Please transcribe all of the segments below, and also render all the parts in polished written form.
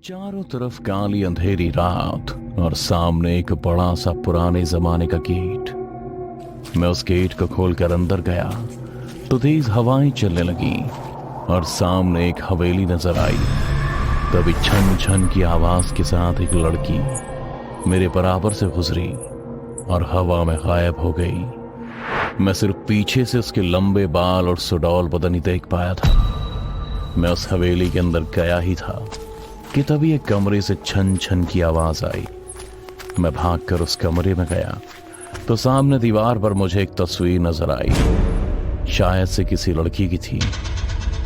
चारों तरफ काली अंधेरी रात और सामने एक बड़ा सा पुराने जमाने का गेट। मैं उस गेट को खोलकर अंदर गया तो तेज हवाएं चलने लगी और सामने एक हवेली नजर आई। तभी छन छन की आवाज के साथ एक लड़की मेरे बराबर से गुजरी और हवा में गायब हो गई। मैं सिर्फ पीछे से उसके लंबे बाल और सुडौल बदन ही देख पाया था। मैं उस हवेली के अंदर गया ही था कि तभी एक कमरे से छन छन की आवाज आई। मैं भागकर उस कमरे में गया तो सामने दीवार पर मुझे एक तस्वीर नजर आई। शायद से किसी लड़की की थी,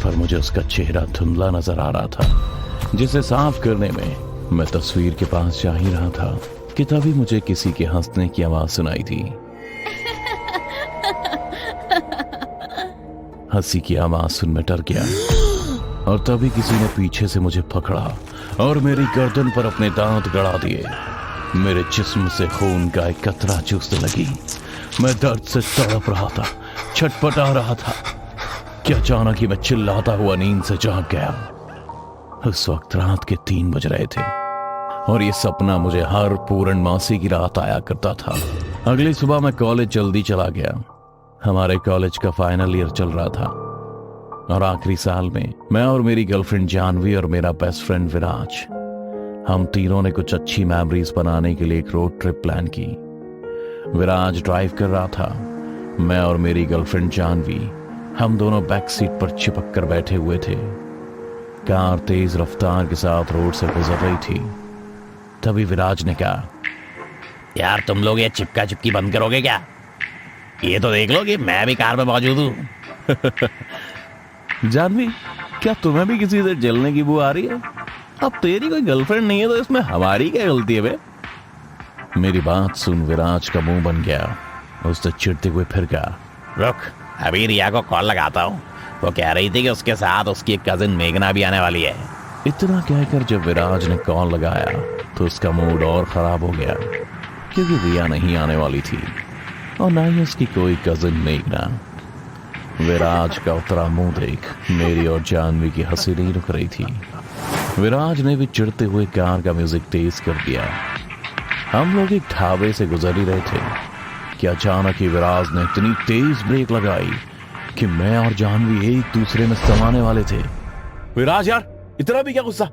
पर मुझे उसका चेहरा धुंधला नजर आ रहा था। जिसे साफ करने में मैं तस्वीर के पास जा ही रहा था कि तभी मुझे किसी के हंसने की आवाज सुनाई दी। हंसी की आवाज सुन मैं डर गया और तभी किसी ने पीछे से मुझे पकड़ा और मेरी गर्दन पर अपने दांत गड़ा दिए। मेरे जिस्म से खून का एक कतरा चूसने लगी। मैं दर्द से तड़प रहा था, छटपटा रहा था कि अचानक ही मैं चिल्लाता हुआ नींद से जाग गया। उस वक्त रात के 3 बज रहे थे और ये सपना मुझे हर पूर्णमासी की रात आया करता था। अगली सुबह मैं कॉलेज जल्दी चला गया। हमारे कॉलेज का फाइनल ईयर चल रहा था और आखिरी साल में मैं और मेरी गर्लफ्रेंड जानवी और मेरा बेस्ट फ्रेंड विराज, हम तीनों ने कुछ अच्छी मेमोरीज बनाने के लिए एक रोड ट्रिप प्लान की। विराज ड्राइव कर रहा था। मैं और मेरी गर्लफ्रेंड जानवी, हम दोनों बैक सीट पर चिपक कर बैठे हुए थे। कार तेज रफ्तार के साथ रोड से गुजर रही थी। तभी विराज ने कहा, यार तुम लोग ये चिपका चिपकी बंद करोगे क्या? ये तो देख लो कि मैं भी कार में मौजूद हूँ। जानवी, क्या तुम्हें भी किसी से जलने की बू आ रही है? अब तेरी कोई गर्लफ्रेंड नहीं है तो इसमें हमारी क्या गलती है बे? मेरी बात सुन विराज का मुंह बन गया। उसने चिढ़ते हुए फिर कहा, रुक, अभी रिया को कॉल लगाता हूँ। वो कह रही थी कि उसके साथ उसकी एक कजिन मेघना भी आने वाली है। इतना कहकर जब विराज ने कॉल लगाया तो उसका मूड और खराब हो गया, क्योंकि रिया नहीं आने वाली थी और ना ही उसकी कोई कजिन मेघना। विराज का उतरा मुंह देख मेरी और जानवी की हंसी नहीं रुक रही थी। विराज ने भी चिढ़ते हुए कार का म्यूजिक तेज कर दिया। हम लोग एक ढाबे से गुजर ही रहे थे कि अचानक ही विराज ने इतनी तेज ब्रेक लगाई कि मैं और जानवी एक दूसरे में समाने वाले थे। विराज यार, इतना भी क्या गुस्सा?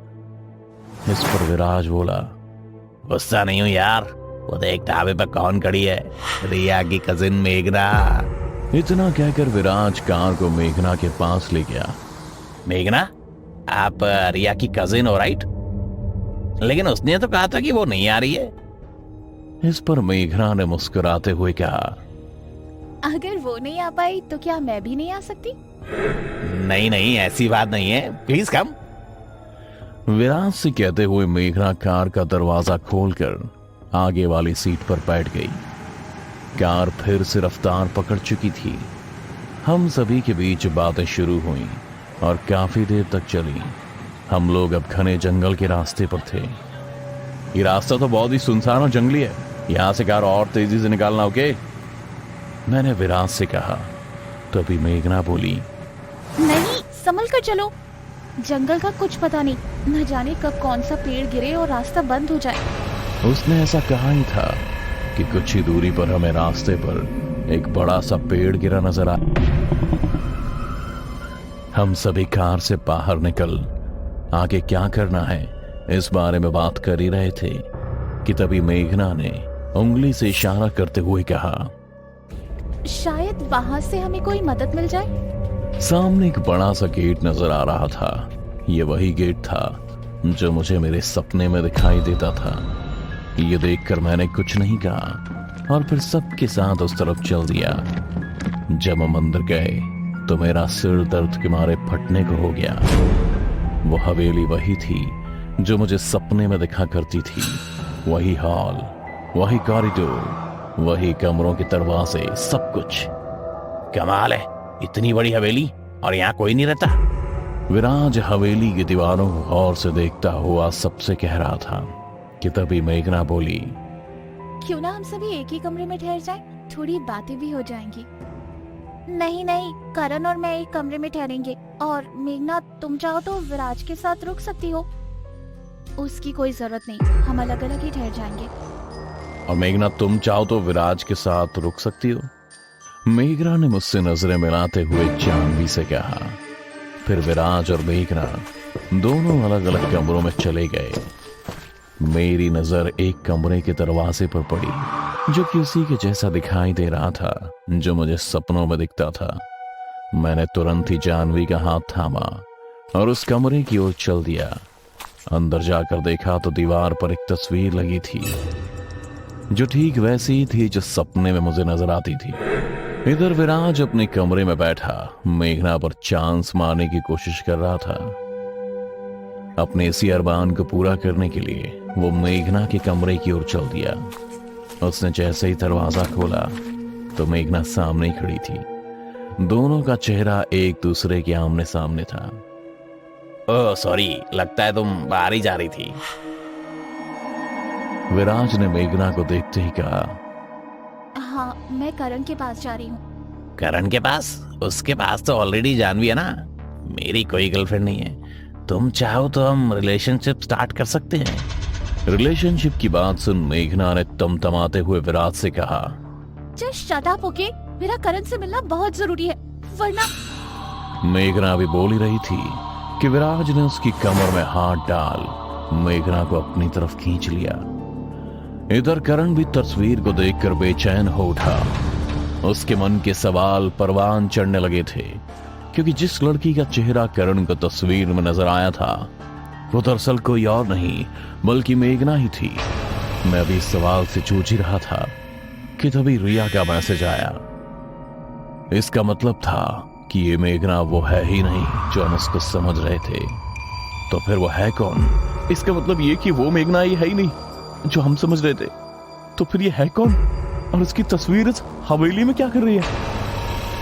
इस पर विराज बोला, गुस्सा नहीं हूँ यार, वो देख ढाबे पर कौन खड़ी है, रिया की कजिन मेघना। इतना कहकर विराज कार को मेघना के पास ले गया। मेघना, आप रिया की कजिन हो राइट? लेकिन उसने तो कहा था कि वो नहीं आ रही है। इस पर मेघना ने मुस्कुराते हुए कहा, अगर वो नहीं आ पाई तो क्या मैं भी नहीं आ सकती? नहीं नहीं, ऐसी बात नहीं है, प्लीज कम। विराज से कहते हुए मेघना कार का दरवाजा खोलकर आगे वाली सीट पर बैठ गई। कार फिर से रफ्तार पकड़ चुकी थी। हम सभी के बीच बातें शुरू हुई और काफी देर तक चली। हम लोग अब घने जंगल के रास्ते पर थे। ये रास्ता तो बहुत ही सुनसान और जंगली है, यहां से कार और तेजी से निकालना, ओके? मैंने विराज से कहा। तभी मेघना बोली, नहीं, संभल कर चलो, जंगल का कुछ पता नहीं, न जाने कब कौन सा पेड़ गिरे और रास्ता बंद हो जाए। उसने ऐसा कहा ही था कि कुछ ही दूरी पर हमें रास्ते पर एक बड़ा सा पेड़ गिरा नजर आया। हम सभी कार से बाहर निकल आगे क्या करना है इस बारे में बात कर ही रहे थे कि तभी मेघना ने उंगली से इशारा करते हुए कहा, शायद वहां से हमें कोई मदद मिल जाए। सामने एक बड़ा सा गेट नजर आ रहा था। ये वही गेट था जो मुझे मेरे सपने में दिखाई देता था। ये देखकर मैंने कुछ नहीं कहा और फिर सबके साथ उस तरफ चल दिया। जब हम अंदर गए तो मेरा सिर दर्द के मारे फटने को हो गया। वो हवेली वही थी जो मुझे सपने में दिखा करती थी। वही हॉल, वही कॉरिडोर, वही कमरों के दरवाजे, सब कुछ। कमाल है, इतनी बड़ी हवेली और यहाँ कोई नहीं रहता। विराज हवेली की दीवारों को गौर से देखता हुआ सबसे कह रहा था कि तभी मेघना बोली, क्यों ना हम सभी एक ही कमरे में ठहर जाएं, थोड़ी बातें भी हो जाएंगी। नहीं नहीं, करण और मैं एक कमरे में ठहरेंगे और मेघना तुम चाहो तो विराज के साथ रुक सकती हो। उसकी कोई जरूरत नहीं, हम अलग अलग ही ठहर जाएंगे। और मेघना, तुम चाहो तो विराज के साथ रुक सकती हो। मेघना ने मुझसे नजरें मिलाते हुए जानवी से कहा। फिर विराज और मेघना दोनों अलग अलग कमरों में चले गए। मेरी नजर एक कमरे के दरवाजे पर पड़ी जो किसी के जैसा दिखाई दे रहा था, जो मुझे सपनों में दिखता था। मैंने तुरंत ही जानवी का हाथ थामा और उस कमरे की ओर चल दिया। अंदर जाकर देखा तो दीवार पर एक तस्वीर लगी थी जो ठीक वैसी ही थी जो सपने में मुझे नजर आती थी। इधर विराज अपने कमरे में बैठा मेघना पर चांस मारने की कोशिश कर रहा था। अपने इसी अरमान को पूरा करने के लिए वो मेघना के कमरे की ओर चल दिया। उसने जैसे ही दरवाजा खोला तो मेघना सामने ही खड़ी थी। दोनों का चेहरा एक दूसरे के आमने सामने था। ओह सॉरी, लगता है तुम बाहर ही जा रही थी। विराज ने मेघना को देखते ही कहा। हाँ, मैं करण के पास जा रही हूँ। करण के पास? उसके पास तो ऑलरेडी जानवी है ना। मेरी कोई गर्लफ्रेंड नहीं है। तुम चाहो तो हम रिलेशनशिप स्टार्ट कर सकते हैं। रिलेशनशिप की बात सुन मेघना ने तमतमाते हुए विराज से कहा। Just shut up, okay? मेरा करण से मिलना बहुत जरूरी है, वरना। मेघना भी बोल ही रही थी कि विराज ने उसकी कमर में हाथ डाल मेघना को अपनी तरफ खींच लिया। इधर करण भी तस्वीर को देखकर बेचैन हो उठा। उसके मन के सवाल परवान चढ़ने लगे थे, क्योंकि जिस लड़की का चेहरा करण को तस्वीर में नजर आया था वो दरअसल कोई और नहीं बल्कि मेघना ही थी। मैं भी इस सवाल से जूझ ही रहा था कि तभी रिया का मैसेज आया। इसका मतलब था कि ये मेघना वो है ही नहीं जो हम उसको समझ रहे थे। तो फिर वो है कौन? इसका मतलब ये कि वो मेघना ही है ही नहीं जो हम समझ रहे थे। तो फिर ये है कौन? और उसकी तस्वीर इस हवेली में क्या कर रही है?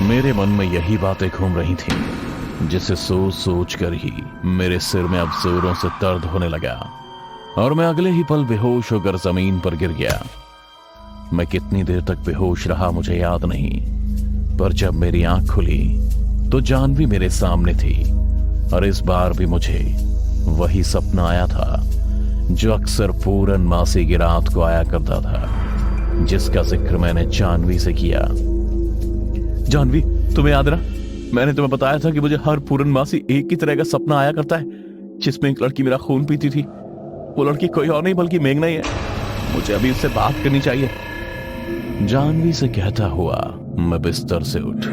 मेरे मन में यही बातें घूम रही थी, जिसे सोच सोच कर ही मेरे सिर में अब जोरों से दर्द होने लगा और मैं अगले ही पल बेहोश होकर जमीन पर गिर गया। मैं कितनी देर तक बेहोश रहा मुझे याद नहीं, पर जब मेरी आंख खुली तो जानवी मेरे सामने थी और इस बार भी मुझे वही सपना आया था जो अक्सर पूरन मासी की रात को आया करता था, जिसका जिक्र मैंने जानवी से किया। जानवी, तुम्हें याद रहा मैंने तुम्हें बताया था कि मुझे हर पूरन मासी एक ही तरह का सपना आया करता है जिसमें एक लड़की मेरा खून पीती थी। वो लड़की कोई और नहीं बल्कि मेघना ही है। मुझे अभी उससे बात करनी चाहिए। जानवी से कहता हुआ मैं बिस्तर से उठ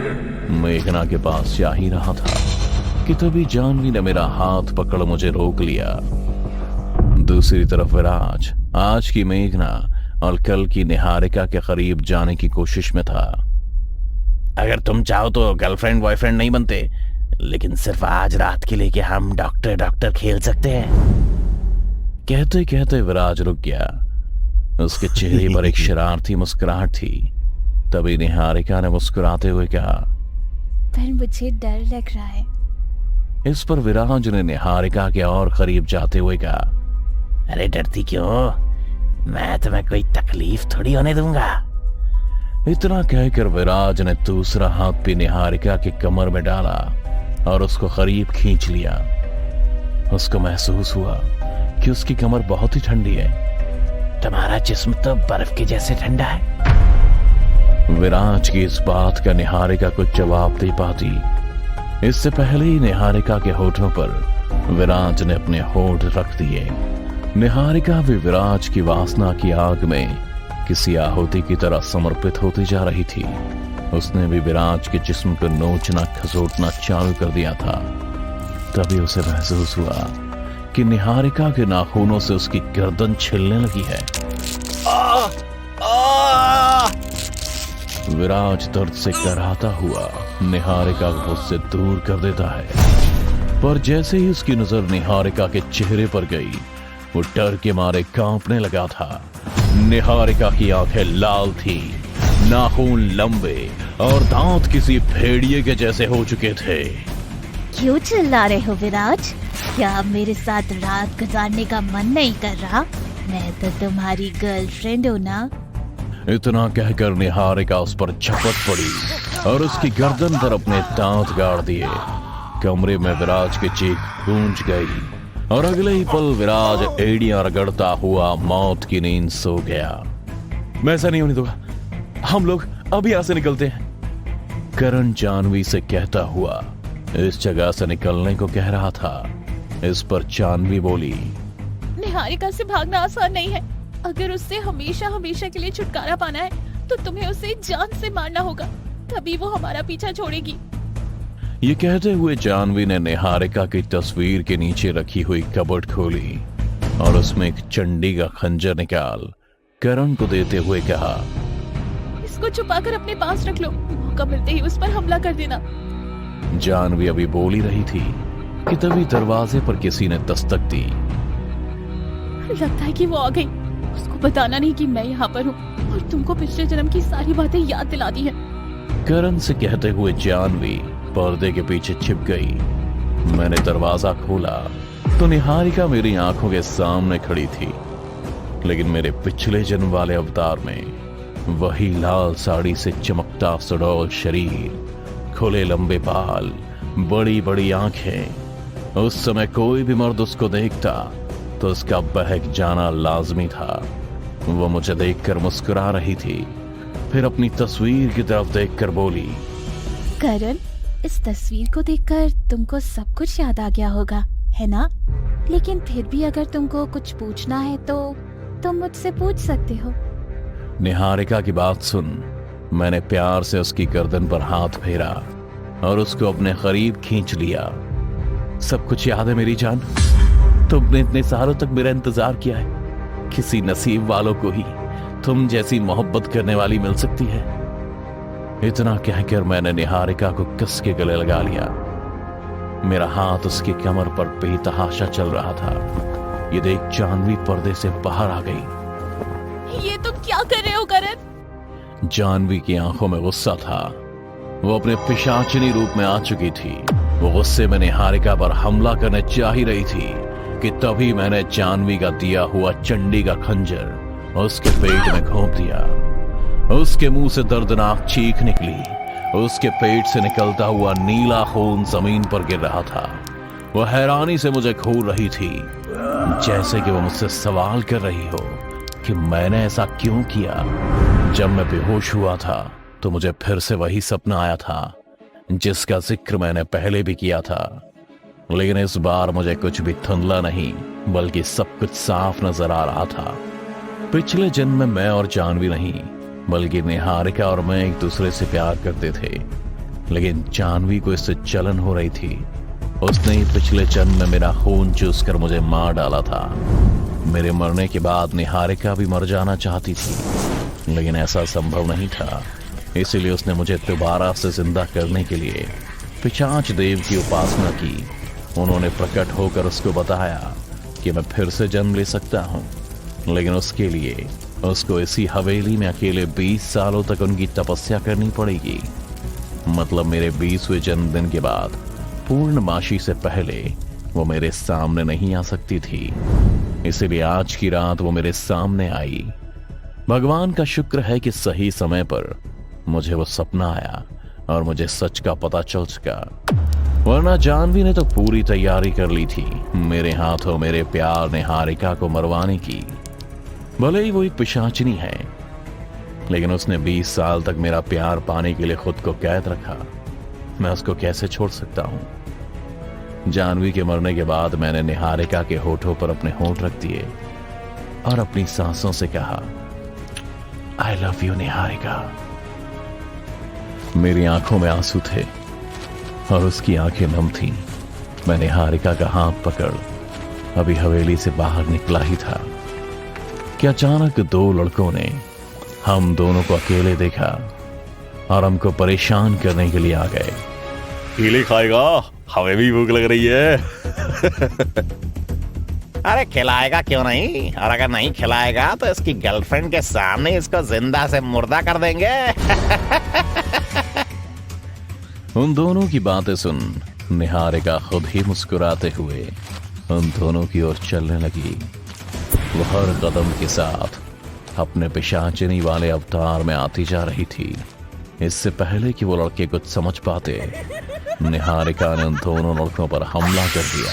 मेघना के पास जा ही रहा था कि तभी जानवी ने मेरा हाथ पकड़ मुझे रोक लिया। दूसरी तरफ विराज आज की मेघना और कल की निहारिका के करीब जाने की कोशिश में था। अगर तुम चाहो तो गर्लफ्रेंड बॉयफ्रेंड नहीं बनते, लेकिन सिर्फ आज रात के लिए कि हम डॉक्टर डॉक्टर खेल सकते हैं। कहते कहते विराज रुक गया। उसके चेहरे पर एक शरारती मुस्कुराहट थी। तभी निहारिका ने मुस्कुराते हुए कहा, पर मुझे डर लग रहा है। इस पर विराज ने निहारिका के और करीब जाते हुए कहा, अरे डरती क्यों? मैं तुम्हें कोई तकलीफ थोड़ी होने दूंगा। इतना कहकर विराज ने दूसरा हाथ भी निहारिका की कमर में डाला और उसको करीब खींच लिया। उसको महसूस हुआ कि उसकी कमर बहुत ही ठंडी है। तुम्हारा जिस्म तो बर्फ के जैसे ठंडा है। विराज की इस बात का निहारिका को जवाब दे पाती, इससे पहले ही निहारिका के होठों पर विराज ने अपने होठ रख दिए। निहारिका भी विराज की वासना की आग में किसी आहुति की तरह समर्पित होती जा रही थी। उसने भी विराज के जिस्म को नोचना खसोटना चालू कर दिया था। तभी उसे महसूस हुआ कि निहारिका के नाखूनों से उसकी गर्दन छिलने लगी है। विराज दर्द से कराहता हुआ निहारिका को उससे दूर कर देता है, पर जैसे ही उसकी नजर निहारिका के चेहरे पर गई वो डर के मारे कांपने लगा था। निहारिका की आंखें लाल थी, नाखून लंबे और दांत किसी भेड़िए के जैसे हो चुके थे। क्यों चिल्ला रहे हो विराज? क्या अब मेरे साथ रात गुजारने का मन नहीं कर रहा? मैं तो तुम्हारी गर्लफ्रेंड हूँ ना। इतना कहकर निहारिका उस पर झपट पड़ी और उसकी गर्दन पर अपने दांत गाड़ दिए। कमरे में विराज की चीख गूंज गई और अगले ही पल विराज एड़ियां रगड़ता हुआ मौत की नींद सो गया। मैं ऐसा नहीं होने दूंगा, हम लोग अभी यहां से निकलते हैं, करण जानवी से कहता हुआ इस जगह से निकलने को कह रहा था। इस पर जानवी बोली, निहारिका से भागना आसान नहीं है। अगर उससे हमेशा हमेशा के लिए छुटकारा पाना है तो तुम्हें उसे जान से मारना होगा, तभी वो हमारा पीछा छोड़ेगी। ये कहते हुए जानवी ने निहारिका की तस्वीर के नीचे रखी हुई कबर्ड खोली और उसमें एक चंडी का खंजर निकाल करण को देते हुए कहा, इसको छुपाकर अपने पास रख लो, मौका मिलते ही उस पर हमला कर देना। जानवी अभी बोल ही रही थी कि तभी दरवाजे पर किसी ने दस्तक दी। लगता है कि वो आ गई। उसको बताना नहीं कि मैं यहाँ पर हूँ और तुमको पिछले जन्म की सारी बातें याद दिला दी है। करण से कहते हुए जानवी पर्दे के पीछे छिप गई। मैंने दरवाजा खोला तो निहारिका मेरी आंखों के सामने खड़ी थी, लेकिन मेरे पिछले जन्म वाले अवतार में वही लाल साड़ी से चमकता सुडौल शरीर, खुले लंबे बाल, बड़ी बड़ी आंखें। उस समय कोई भी मर्द उसको देखता तो उसका बहक जाना लाजमी था। वो मुझे देखकर मुस्कुरा रही थी, फिर अपनी तस्वीर की तरफ देखकर बोली, करण, इस तस्वीर को देखकर तुमको सब कुछ याद आ गया होगा, है ना? लेकिन फिर भी अगर तुमको कुछ पूछना है तो तुम मुझसे पूछ सकते हो। निहारिका की बात सुन मैंने प्यार से उसकी गर्दन पर हाथ फेरा और उसको अपने करीब खींच लिया। सब कुछ याद है मेरी जान? तुमने इतने सालों तक मेरा इंतजार किया है। किसी नसीब वालों को ही तुम जैसी मोहब्बत करने वाली मिल सकती है। इतना कहकर मैंने निहारिका को कस के गले लगा लिया। मेरा हाथ उसकी कमर पर बेतहाशा चल रहा था। ये देख जानवी पर्दे से बाहर आ गई। ये तुम क्या कर रहे हो करण? जानवी की आंखों में गुस्सा था। वो अपने पिशाचिनी रूप में आ चुकी थी। वो गुस्से में निहारिका पर हमला करने चाह ही रही थी कि तभी मैंने जानवी का दिया हुआ चंडी का खंजर उसके पेट में घोंप दिया। उसके मुंह से दर्दनाक चीख निकली। उसके पेट से निकलता हुआ नीला खून जमीन पर गिर रहा था। वह हैरानी से मुझे घूर रही थी, जैसे कि वो मुझसे सवाल कर रही हो कि मैंने ऐसा क्यों किया। जब मैं बेहोश हुआ था तो मुझे फिर से वही सपना आया था जिसका जिक्र मैंने पहले भी किया था, लेकिन इस बार मुझे कुछ भी धुंधला नहीं बल्कि सब कुछ साफ नजर आ रहा था। पिछले जन्म में मैं और जानवी नहीं बल्कि निहारिका और मैं एक दूसरे से प्यार करते थे, लेकिन जानवी को इससे जलन हो रही थी। उसने ही पिछले जन्म में मेरा खून चूस कर मुझे मार डाला था। मेरे मरने के बाद निहारिका भी मर जाना चाहती थी, लेकिन ऐसा संभव नहीं था। इसीलिए उसने मुझे दोबारा से जिंदा करने के लिए पिशाच देव की उपासना की। उन्होंने प्रकट होकर उसको बताया कि मैं फिर से जन्म ले सकता हूँ, लेकिन उसके लिए उसको इसी हवेली में अकेले 20 सालों तक उनकी तपस्या करनी पड़ेगी। मतलब मेरे 20वें जन्मदिन के बाद पूर्णमासी से पहले वो मेरे सामने नहीं आ सकती थी। इसीलिए आज की रात वो मेरे सामने आई। भगवान का शुक्र है कि सही समय पर मुझे वो सपना आया और मुझे सच का पता चल चुका, वरना जानवी ने तो पूरी तैयारी कर ली थी मेरे हाथों मेरे प्यार निहारिका को मरवाने की। भले ही वो एक पिशाचिनी है, लेकिन उसने 20 साल तक मेरा प्यार पाने के लिए खुद को कैद रखा। मैं उसको कैसे छोड़ सकता हूं। जानवी के मरने के बाद मैंने निहारिका के होठों पर अपने होठ रख दिए और अपनी सांसों से कहा, आई लव यू निहारिका। मेरी आंखों में आंसू थे और उसकी आंखें नम थीं। मैं निहारिका का हाथ पकड़ अभी हवेली से बाहर निकला ही था कि अचानक 2 लड़कों ने हम दोनों को अकेले देखा और हमको परेशान करने के लिए आ गए। केले खाएगा? हमें भी भूख लग रही है। अरे खिलाएगा क्यों नहीं, और अगर नहीं खिलाएगा तो इसकी गर्लफ्रेंड के सामने इसको जिंदा से मुर्दा कर देंगे। उन दोनों की बातें सुन निहारिका खुद ही मुस्कुराते हुए उन दोनों की ओर चलने लगी। वो हर कदम के साथ अपने पिशाचिनी वाले अवतार में आती जा रही थी। इससे पहले कि वो लड़के कुछ समझ पाते, निहारिका ने उन दोनों लड़कों पर हमला कर दिया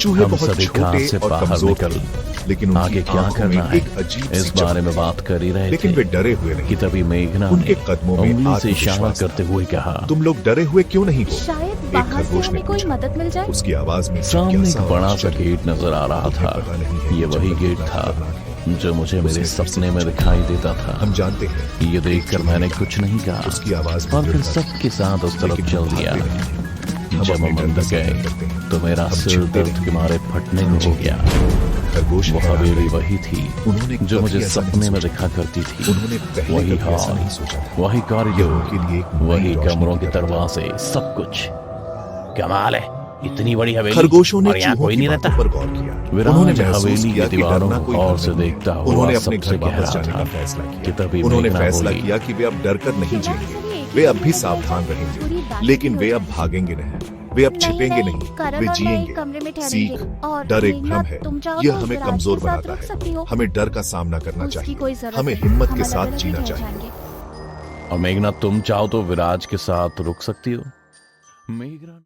चूहे हम बहुत सभी कार छोटे से और बाहर कमजोर निकल थे, लेकिन उनकी आगे क्या आंखों में करना है एक अजीब इस सी बारे में चमक बात कर ही रहे लेकिन थे वे डरे हुए नहीं कि तभी मेघना उनके ने कदमों में उंगली से इशारा आत्मविश्वास था। करते हुए कहा, तुम लोग डरे हुए क्यों नहीं हो? शायद एक बाहर से खरगोश ने हमें कोई पूछा। मदद मिल जाए। उसकी आवाज में सामने एक जिज्ञासा और बड़ा सा आश्चर्य। गेट नजर आ रहा तुम्हें था। पता नहीं है ये कि वही जंगल गेट कितना था खतरनाक है। जो मुझे मेरे उसने फिर से सपने में पूछा। दिखाई देता था। हम जानते हैं ये देखकर मैंने कुछ नहीं कहा उसकी आवाज में और फिर दृढ़ता थी। सबके साथ उस तरफ लेकिन चल हम दिया। भागते नहीं। हम जब अपने हम डर अंदर का सामना करते गए हैं। तो मेरा हम सिर छिपते दर्द नहीं। के मारे फटने हम को हो जीते गया। खरगोश वो हैरान हवेली रहे। वही थी उन्होंने जो कभी मुझे ऐसा नहीं सपने में सोचा। दिखा करती थी। उन्होंने पहले वही कभी ऐसा हॉल, नहीं सोचा था। वही ये कॉरिडोर, उनके लिए एक नई वही रोशनी कमरों की के तरह था। दरवाजे, सब कुछ। कमाल है, इतनी बड़ी हवेली खरगोशों ने और यहाँ चूहों कोई की नहीं बातों रहता। पर गौर किया। विराज उन्होंने महसूस हवेली किया की कि दीवारों डरना को कोई और हल से नहीं है। देखता हुआ उन्होंने अपने सबसे घर कह वापस रहा जाने था का फैसला कि किया। तभी उन्होंने मेघना फैसला बोली, किया कि वे अब डर कर नहीं जिएंगे। वे अब भी सावधान रहेंगे, लेकिन वे अब भागेंगे नहीं। वे अब छिपेंगे नहीं, करण वे और मैं जिएंगे। एक कमरे में सीख, ठहरेंगे और डर एक मेघना, भ्रम है। तुम चाहो यह तो हमें विराज कमजोर के साथ बनाता रुक है। सकती हो। हमें डर का सामना करना उसकी कोई चाहिए। जरूरत हमें नहीं, हिम्मत हम के साथ अलग-अलग ही जीना रह चाहिए। जाएंगे। और मेघना तुम चाहो तो विराज के साथ रुक सकती हो। मेघना